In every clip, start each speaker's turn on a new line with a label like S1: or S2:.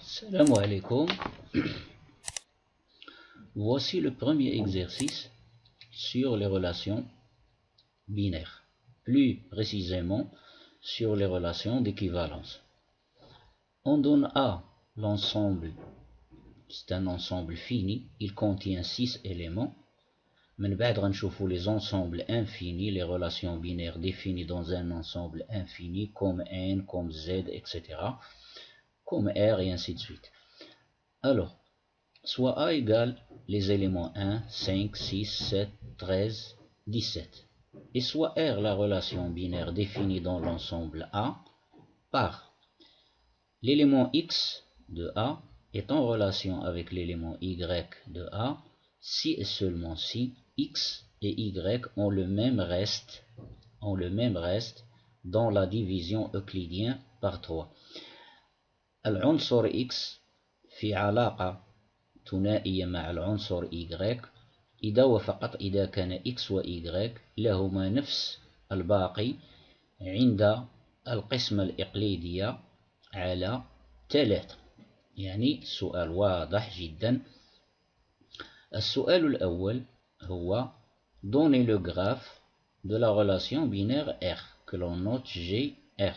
S1: Salam alaikum. Voici le premier exercice sur les relations binaires, plus précisément sur les relations d'équivalence. On donne A l'ensemble, c'est un ensemble fini, il contient 6 éléments. من بعد غنشوفوا les ensembles infinis, les relations binaires définies dans un ensemble infini comme N, comme Z, etc. comme R et ainsi de suite. Alors, soit A égale les éléments 1, 5, 6, 7, 13, 17. Et soit R la relation binaire définie dans l'ensemble A par l'élément X de A est en relation avec l'élément Y de A si et seulement si X et Y ont le même reste dans la division euclidienne par 3. العنصر X في علاقة ثنائية مع العنصر Y إذا وفقط إذا كان X و Y لهما نفس الباقي عند القسمة الإقليدية على 3. يعني سؤال واضح جدا. السؤال الأول هو donner le graphe de la relation binaire R que l'on note GR.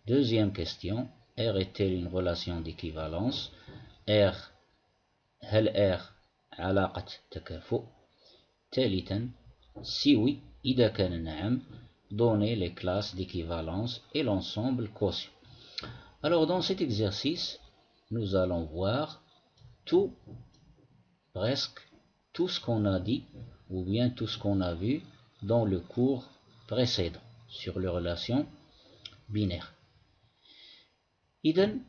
S1: Deuxième question, R est-elle une relation d'équivalence? هل R علاقة تكافؤ؟ ثالثا si oui إذا كان نعم donner les classes d'équivalence et l'ensemble quotient. Alors dans cet exercice nous allons voir presque tout ce qu'on a dit ou bien tout ce qu'on a vu dans le cours précédent sur les relations binaires. إذن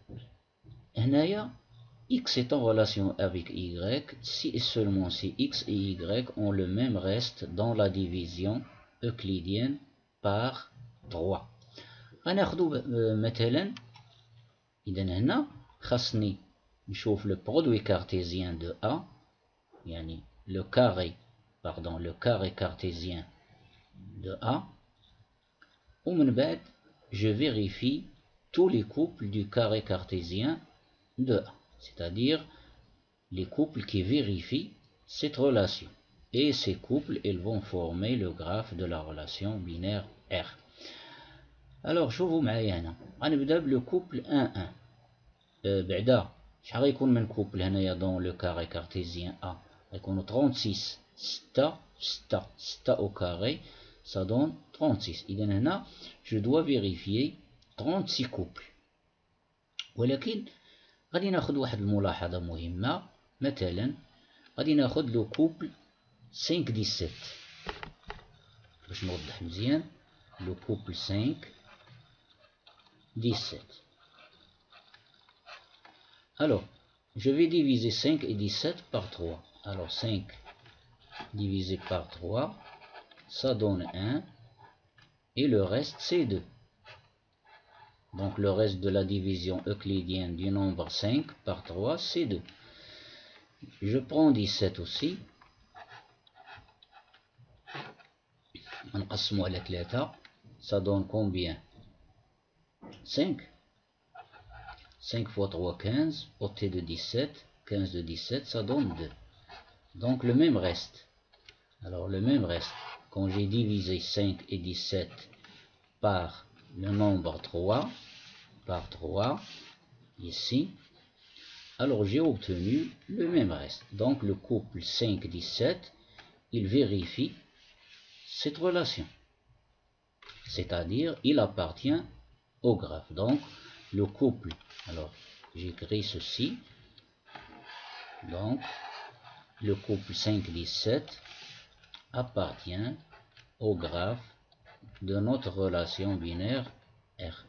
S1: هنايا X est en relation avec Y si et seulement si X et Y ont le même reste dans la division euclidienne par 3. غناخدو مثلا إذا هنا خاصني نشوف le produit cartésien de A يعني le carré cartésien de A ومن بعد je vérifie tous les couples du carré cartésien de A, c'est-à-dire les couples qui vérifient cette relation. Et ces couples, ils vont former le graphe de la relation binaire R. Alors, شوفوا معايا هنا غنبدا le couple 1 1. بعدا شحال غيكون من couple هنايا dans le carré cartésien A؟ غيكونوا 36 6 au carré, ça donne 36. إذا هنا je dois vérifier 36 couples. ولكن غادي ناخذ واحد الملاحظة مهمة. مثلا غادي ناخذ لو كوبل 5 17 باش نوضح مزيان. لو كوبل 5 17. Alors je vais diviser 5 et 17 par 3. Alors 5 divisé par 3 ça donne 1 et le reste c'est 2. Donc le reste de la division euclidienne du nombre 5 par 3, c'est 2. Je prends 17 aussi. نقسمه على 3, ça donne combien? 5. 5 fois 3, 15. Ôté de 17, 15 de 17, ça donne 2. Donc le même reste. Alors le même reste, quand j'ai divisé 5 et 17 par le nombre 3, par 3, ici, alors j'ai obtenu le même reste. Donc le couple 5-17, il vérifie cette relation. C'est-à-dire, il appartient au graphe. Donc le couple, alors j'écris ceci, donc le couple 5-17 appartient au graphe de notre relation binaire R.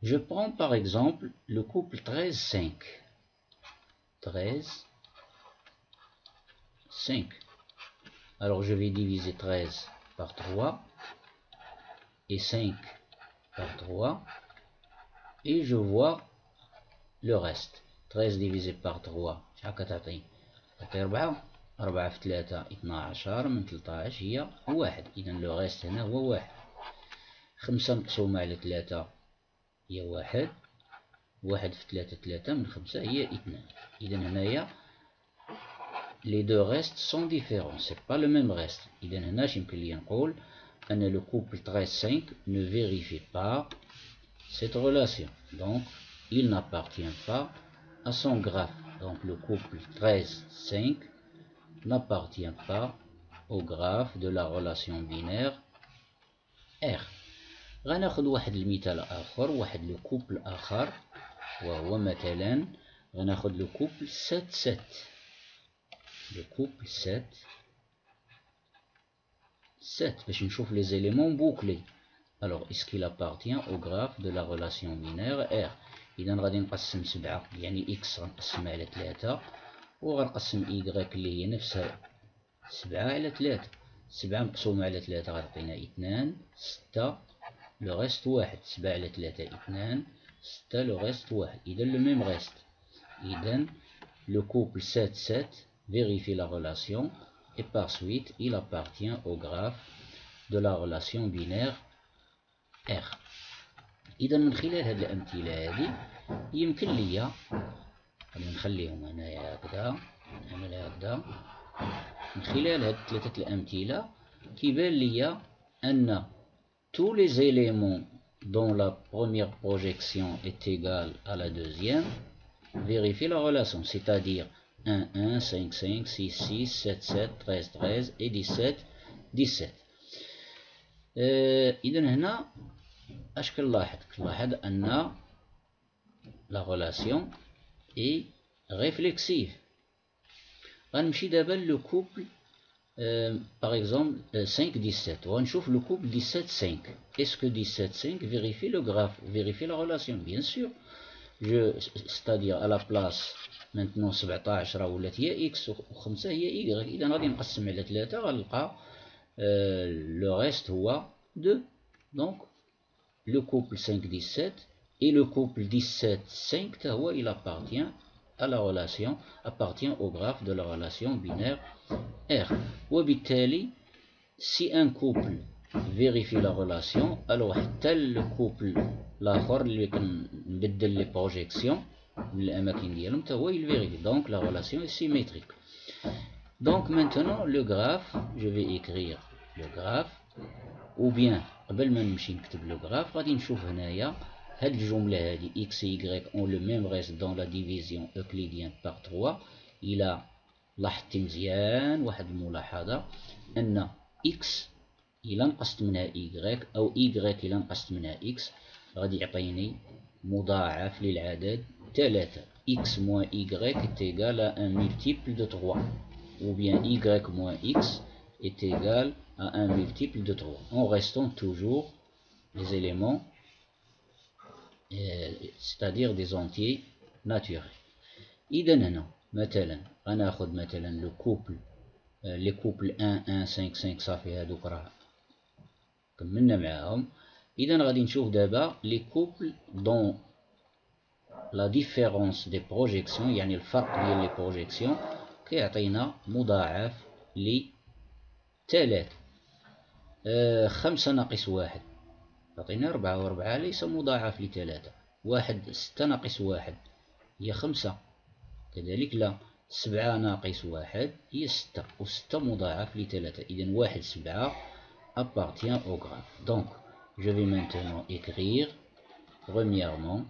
S1: Je prends par exemple le couple 13-5. 13, 5. Alors je vais diviser 13 par 3 et 5 par 3 et je vois le reste. 13 divisé par 3 شحال كتعطي؟ كتعطي 4. 4 في 3 12 من 13 هي 1. إذا لو ريست هنا هو 1. 5 مقسومة على 3 هي 1. واحد في 3 3 من 5 هي 2. إذا هنايا les deux restes sont différents, c'est pas le même reste. إذا هنا يمكن لي نقول أن le couple 13-5 ne vérifie pas cette relation. Donc, il n'appartient pas à son graphe. Donc, le couple 13-5 n'appartient pas au graphe de la relation binaire R. غناخد واحد المثال آخر، واحد لو كوبل آخر، وهو مثلا غناخد لو كوبل 7-7. Le couple 7 باش نشوف les éléments bouclés. Alors, est-ce qu'il appartient au graphe de la relation binaire R؟ إذا غادي نقسم 7 يعني x غنقسمها على 3 وغنقسم y اللي هي نفسها 7 على 3. 7 مقسومة على 3 غتعطينا 2 6 لو ريست 1. 7 على 3 2 6 لو ريست 1. إذا لو ميم ريست. إذا le couple 7-7 vérifie la relation et par suite il appartient au graphe de la relation binaire R. إذا من خلال هذه الأمثلة هذه يمكن لي نخليهم هنايا هكذا، نعملها هكذا. من خلال هذه ثلاثة الأمثلة كيبان لي أن tous les éléments dont la première projection est égale à la deuxième vérifient la relation, c'est-à-dire 1, 1, 5, 5, 6, 6, 7, 7, 13, 13 et 17, 17. إذا هنا اش كنلاحظ؟ كنلاحظ أن la relation est réflexive. غنمشي دابا لو كوبل par exemple 5-17 وغنشوف le couple 17-5. Est-ce que 17-5 vérifie le graphe, vérifie la relation? Bien sûr. C'est-à-dire à la place maintenant 17 راه ولات هي x و5 هي y. إذا غادي نقسم على 3 غنلقى le reste هو 2. Donc le couple 5-17 et le couple 17-5 تا هو il appartient à la relation, appartient au graphe de la relation binaire R. وبالتالي si un couple vérifie la relation alors حتى الكوبل الآخر اللي كنبدل لي بروجيكسيون من الأماكن ديالهم تا هو il vérifie. Donc la relation est symétrique. Donc maintenant le graphe, je vais écrire le graphe ou bien قبل ما نمشي نكتب لو graphe غادي نشوف هنايا هاد الجملة هادي x et y ont le même reste dans la division euclidienne par 3. إلى لاحظتي مزيان واحد الملاحظة أن x إلا نقصت منها y أو y إلا نقصت منها x غادي يعطيني مضاعف للعدد 3. x moins y est égal à un multiple de 3 ou bien y moins x est égal à un multiple de 3 en restant toujours les éléments c'est-à-dire des entiers naturels. إذا هنا مثلا غناخد مثلا لو كوبل لي كوبل 1 1 5 5 صافي هادوك راه كملنا معاهم. إذا غادي نشوف دابا لي كوبل دون لا ديفيرونس دي بروجيكسيون يعني الفرق ديال لي بروجيكسيون كيعطينا مضاعف ل 3. 5 ناقص 1 يعطينا 4 و4 ليس مضاعف ل3. 1 6 ناقص 1 هي 5 كذلك لا. 7 ناقص 1 هي 6 و6 مضاعف ل3. إذن 1 7 appartient au graphe. Donc je vais maintenant écrire premièrement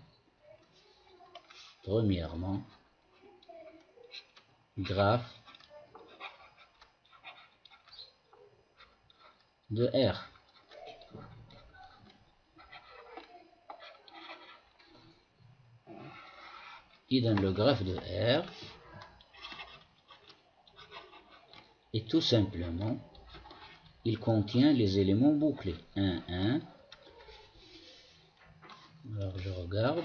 S1: graphe de R. إذن le graphe de R est tout simplement, il contient les éléments bouclés 1 1. Alors je regarde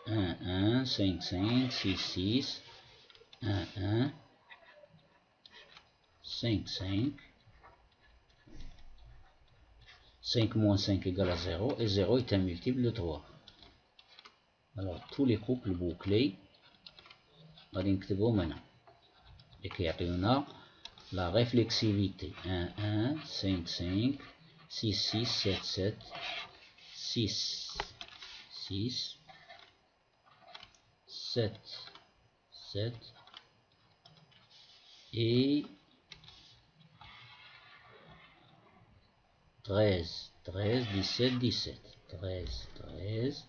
S1: 1 1 5 5 6 6 1 1 5 5 5 moins 5 égale à 0 et 0 est un multiple de 3. Alors tous les couples bouclés غادي نكتبهم هنا لكي يعطيونا la réflexivité 1 1 5 5 6 6 7 7 6 6 7 7 et 13 13 17 17 13 13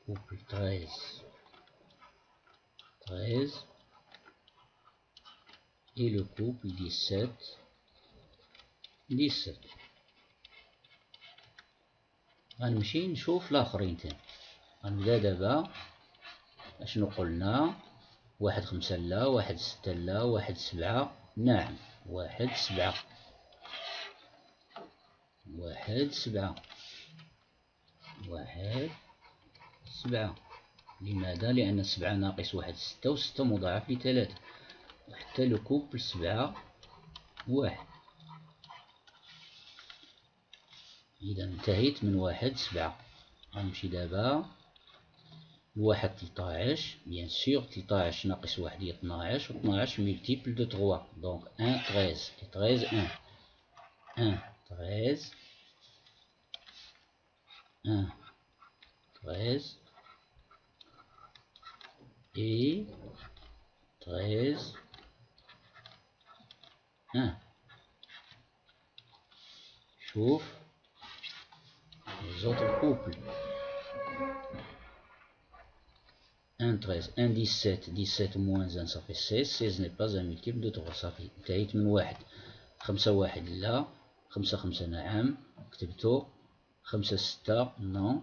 S1: couple 13 13 et le couple 17 17. غنمشي نشوف الاخرين تاني. غنبدا دابا اشنو قلنا؟ 1 5 لا، 1 6 لا، 1 7 نعم، 1 7 1 7 1 7. لماذا؟ لأن 7 ناقص 1 6 و 6 مضاعف ل3 وحتى لو كوبل 7 1. إذا انتهيت من 1 7. غنمشي دابا لواحد 13. بيان سور 13 ناقص 1 هي 12 و 12 ملتيبل دو 3 دونك 1 13 13 1 1 13 1 13 et 13 1. شوف les autres couples. 1 13 1 17 17 moins 1 ça fait 16 16 n'est pas un multiple de 3 صافي انتهيت من 1 5 1 لا 5 5 نعم كتبتو 5 6 نو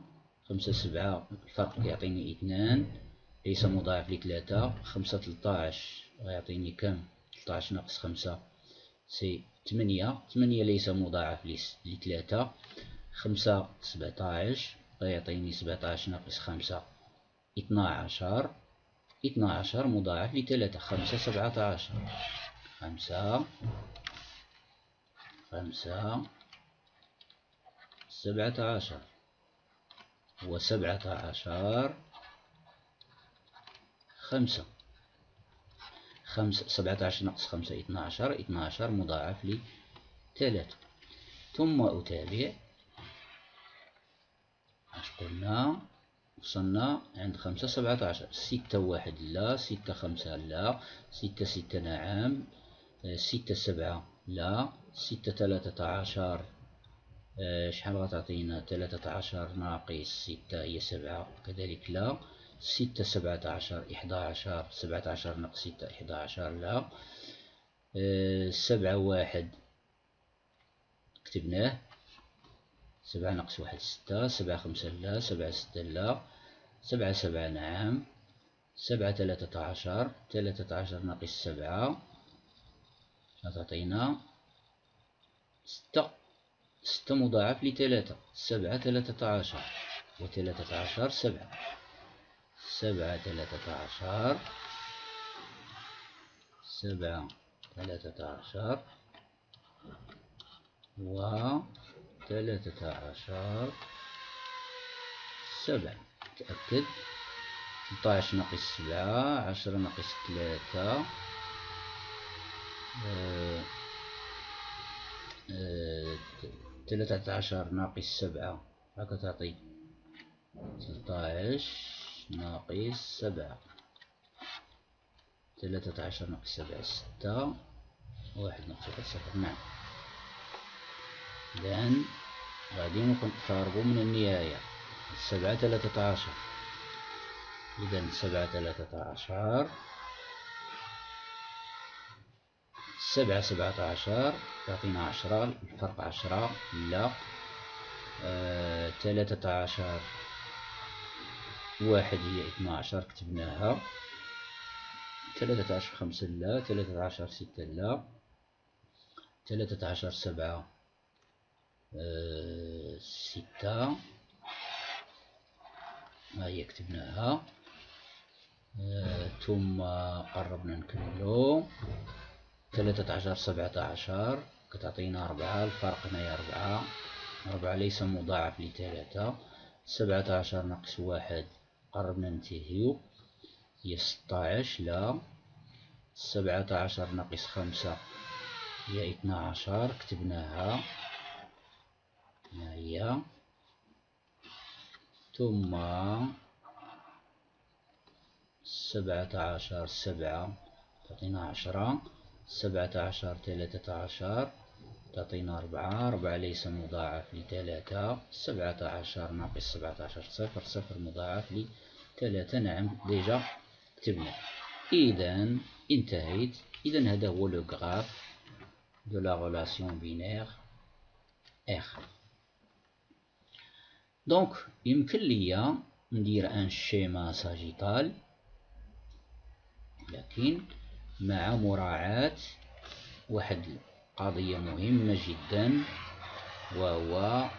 S1: 5 7 الفرق يعطيني 2 ليس مضاعف ل3 5 13 غيعطيني كم 13 ناقص 5 سي 8 8 ليس مضاعف ل3 5 17 غيعطيني 17 ناقص 5 12 12 مضاعف ل3 5 17 5 5 17 و 17 5 5 17 ناقص 5 12 12 مضاعف ل3. ثم أتابع اش قلنا؟ وصلنا عند 5 17 6 1 لا 6 5 لا 6 6 نعم 6 7 لا 6 13 شحال غتعطينا؟ 13 ناقص 6 هي 7 كذلك لا 6 17 11 17 ناقص 6 11 لا 7 1 كتبناه 7 ناقص 1 6 7 5 لا 7 6 لا 7 7 نعم 7 13 13 ناقص 7 تعطينا 6 6 مضاعف ل3 7 13 و 13 7 7 13 7 13 و 13 7. تأكد 13 ناقص 7 10 ناقص 3 13 ناقص 7 هاكا تعطي 13 ناقص 7 13 ناقص 7 6 1 ناقص 1 0. نعم إذن غادي نقربو من النهاية 7 13. إذن 7 13 7 17 تعطينا 10 الفرق 10 لا 13 1 هي 12 كتبناها 13 5 لا 13 6 لا 13 7 6 ها هي كتبناها ثم قربنا نكملو 13 17 كتعطينا 4 الفرق هنايا 4 ليس مضاعف ل3 17 ناقص 1 قربنا ننتهيو هي 16 لا 17 ناقص 5 هي 12 كتبناها ها هي ثم 17 7 تعطينا 10. 17 13 تعطينا 4. 4 ليس مضاعف ل3. 17 ناقص 17 صفر. صفر مضاعف ل3. نعم ديجا كتبنا. إذا انتهيت. إذا هذا هو لو غراف دو لا غولاسيون بينير R. دونك يمكن ليا ندير ان شيما ساجيتال، لكن مع مراعاة واحد القضية مهمة جدا، وهو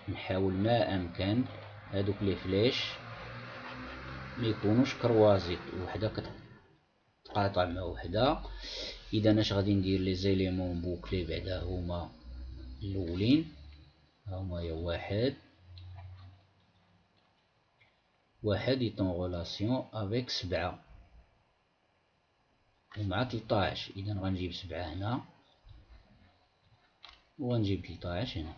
S1: نحاول ما امكن هادوك لي فليش ما يكونوش كروازي، وحدة كتقاطع مع وحدة. اذا اش غادي ندير لي زيليمون بوكلي بعدا هما الاولين، هما يا واحد est en relation avec 7 ومع 13. إذا غنجيب 7 هنا وغنجيب 13 هنا.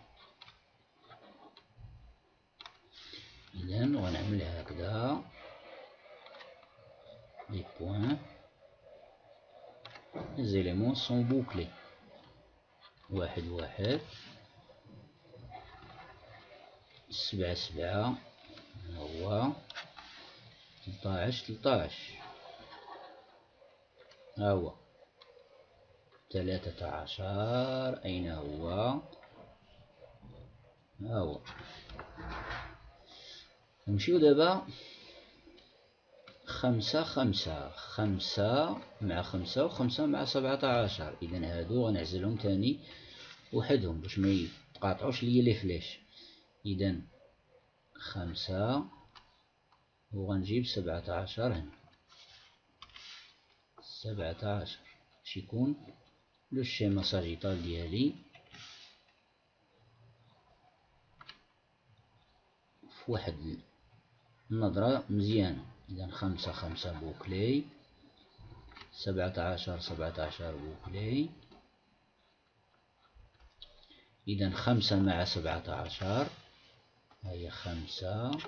S1: إذا غنعمل هكذا لي بوان، les éléments sont bouclés. واحد 7 7 هو 13 ها هو 13 أين هو؟ ها هو. نمشيو دابا 5 مع 5 و5 مع 17. إذا هادو غنعزلهم تاني وحدهم باش ما يتقاطعوش ليا لي فلاش. إذا 5 وغنجيب 17 هنا. 17 باش يكون لو شيما ساجيتال ديالي فواحد النظرة مزيانة. إذا 5 بوكلي، 17 بوكلي. إذا 5 مع 17 هي 5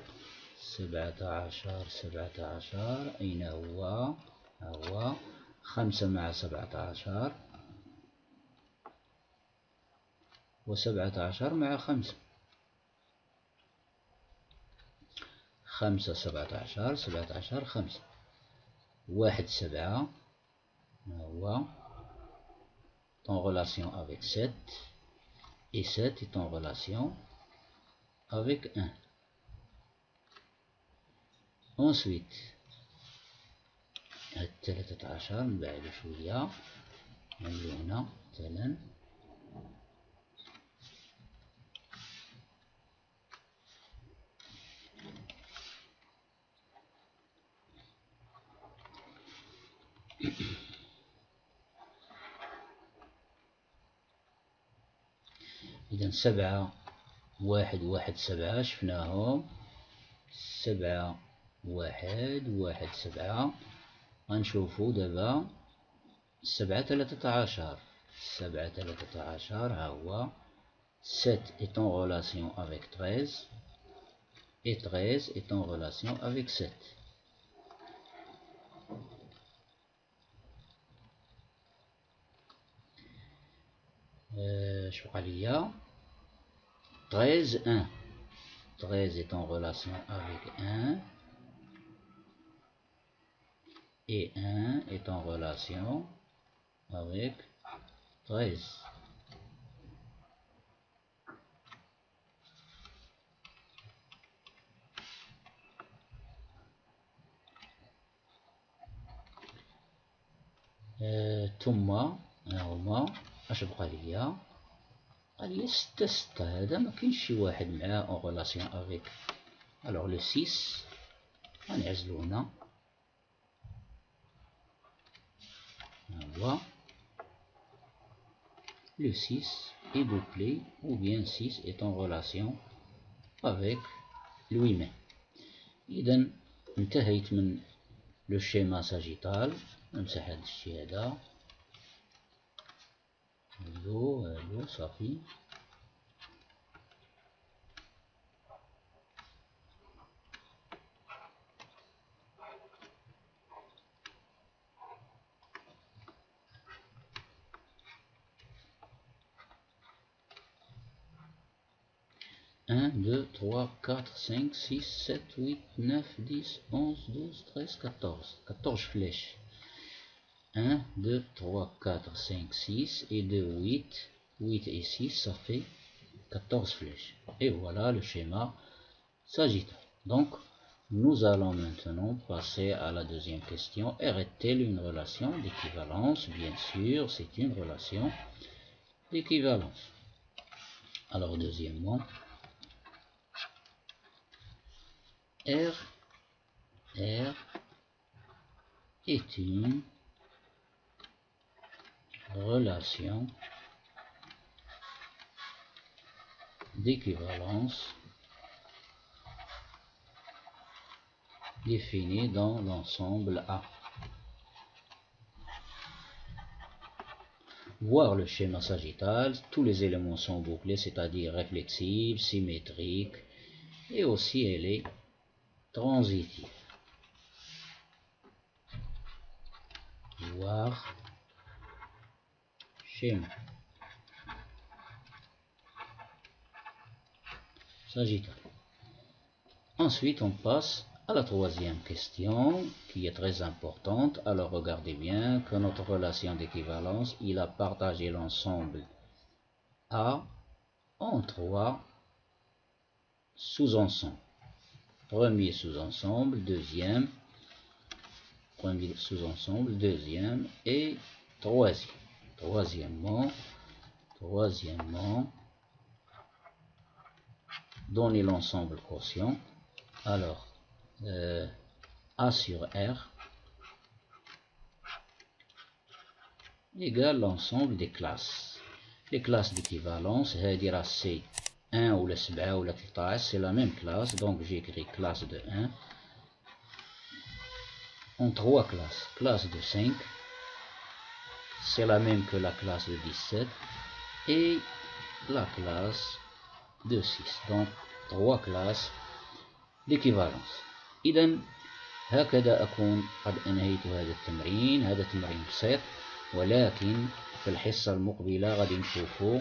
S1: 17 أين هو؟ ها هو 5 مع 17 و17 مع 5. 5 17 5. واحد 7 ها هو en relation avec 7 et 7 est en relation avec 1. Ensuite 13 نبعدو شوية نعملو هنا مثلا إذا 7 1 7 شفناهم. 7 1 7. غنشوفو دابا 7 13 ها هو 7 est en relation avec 13 et 13 est en relation avec 7. شو بقى ليا 13 1. 13 est en relation avec 1 et 1 est en relation avec 13. ثم هما اش بقى ليا؟ بقى ليا 6 هذا ما كاينش شي واحد معاه اون غولاسيون افيك. الوغ لو 6 غنعزلو هنا هو le 6 est bouclé ou bien 6 est en relation avec le 8. إذا انتهيت من لو شيما ساجيتال. نمسح هاد الشي هذا هادو صافي. 1, 2, 3, 4, 5, 6, 7, 8, 9, 10, 11, 12, 13, 14. 14 flèches. 1, 2, 3, 4, 5, 6 et 2, 8. 8 et 6, ça fait 14 flèches. Et voilà le schéma sagittal. Donc, nous allons maintenant passer à la deuxième question. Est-elle une relation d'équivalence? Bien sûr, c'est une relation d'équivalence. Alors, deuxièmement, R est une relation d'équivalence définie dans l'ensemble A. Voir le schéma sagittal, tous les éléments sont bouclés, c'est-à-dire réflexibles, symétriques, et aussi elle est transitive. Voir schéma sagittal. Ensuite, on passe à la troisième question qui est très importante. Alors regardez bien que notre relation d'équivalence, il a partagé l'ensemble A en trois sous-ensembles. Premier sous-ensemble, deuxième, premier sous-ensemble, deuxième et troisième. Troisièmement, donner l'ensemble quotient. Alors, A sur R égale l'ensemble des classes. Les classes d'équivalence, c'est 1 ou la 7 ou la 13, c'est la même classe, donc j'écris classe de 1 en trois classes. Classe de 5, c'est la même que la classe de 17, et la classe de 6. Donc, trois classes d'équivalence. إذن هكذا أكون قد أنهيت هذا التمرين. هذا تمرين بسيط، ولكن في الحصة المقبلة غادي نشوفوا